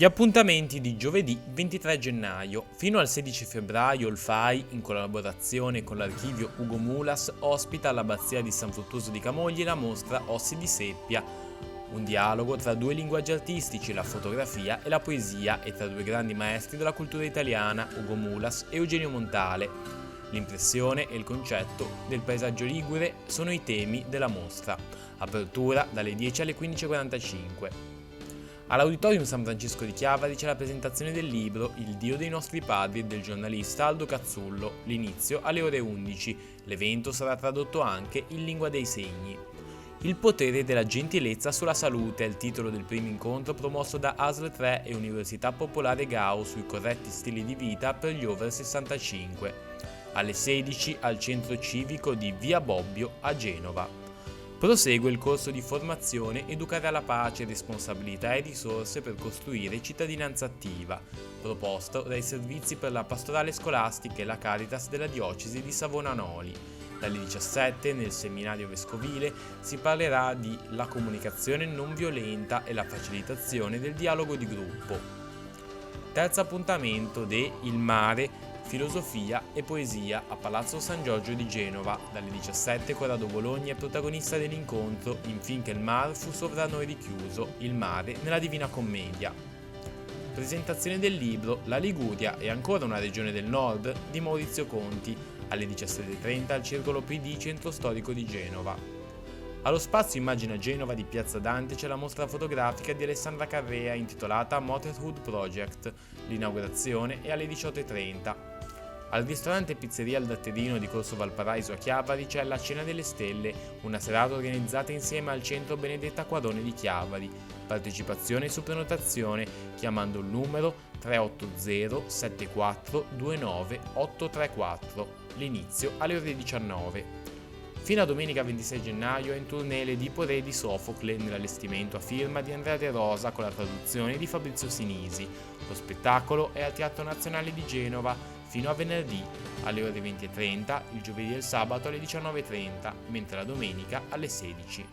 Gli appuntamenti di giovedì 23 gennaio. Fino al 16 febbraio il FAI, in collaborazione con l'archivio Ugo Mulas, ospita all'Abbazia di San Fruttuoso di Camogli la mostra Ossi di Seppia, un dialogo tra due linguaggi artistici, la fotografia e la poesia, e tra due grandi maestri della cultura italiana, Ugo Mulas e Eugenio Montale. L'impressione e il concetto del paesaggio ligure sono i temi della mostra. Apertura dalle 10 alle 15:45. All'Auditorium San Francesco di Chiavari c'è la presentazione del libro Il Dio dei nostri padri del giornalista Aldo Cazzullo, l'inizio alle ore 11. L'evento sarà tradotto anche in lingua dei segni. Il potere della gentilezza sulla salute è il titolo del primo incontro promosso da ASL 3 e Università Popolare Gao sui corretti stili di vita per gli over 65. Alle 16 al centro civico di Via Bobbio a Genova. Prosegue il corso di formazione Educare alla pace, responsabilità e risorse per costruire cittadinanza attiva, proposto dai servizi per la pastorale scolastica e la Caritas della diocesi di Savona-Noli. Dalle 17 nel seminario vescovile si parlerà di la comunicazione non violenta e la facilitazione del dialogo di gruppo. Terzo appuntamento de Il Mare, filosofia e poesia a Palazzo San Giorgio di Genova. Dalle 17 Corrado Bologna è protagonista dell'incontro In finché il mar fu sovra noi richiuso, il mare nella Divina Commedia. Presentazione del libro La Liguria è ancora una regione del nord di Maurizio Conti, alle 17:30 al Circolo PD Centro Storico di Genova. Allo spazio Immagina Genova di Piazza Dante c'è la mostra fotografica di Alessandra Carrea intitolata Motherhood Project. L'inaugurazione è alle 18:30. Al ristorante Pizzeria al Datterino di Corso Valparaiso a Chiavari c'è la Cena delle Stelle, una serata organizzata insieme al Centro Benedetta Quarone di Chiavari. Partecipazione su prenotazione chiamando il numero 380 74 29 834. L'inizio alle ore 19. Fino a domenica 26 gennaio è in tournée l'Edipo Re di Sofocle nell'allestimento a firma di Andrea De Rosa con la traduzione di Fabrizio Sinisi. Lo spettacolo è al Teatro Nazionale di Genova fino a venerdì alle ore 20:30, il giovedì e il sabato alle 19:30, mentre la domenica alle 16.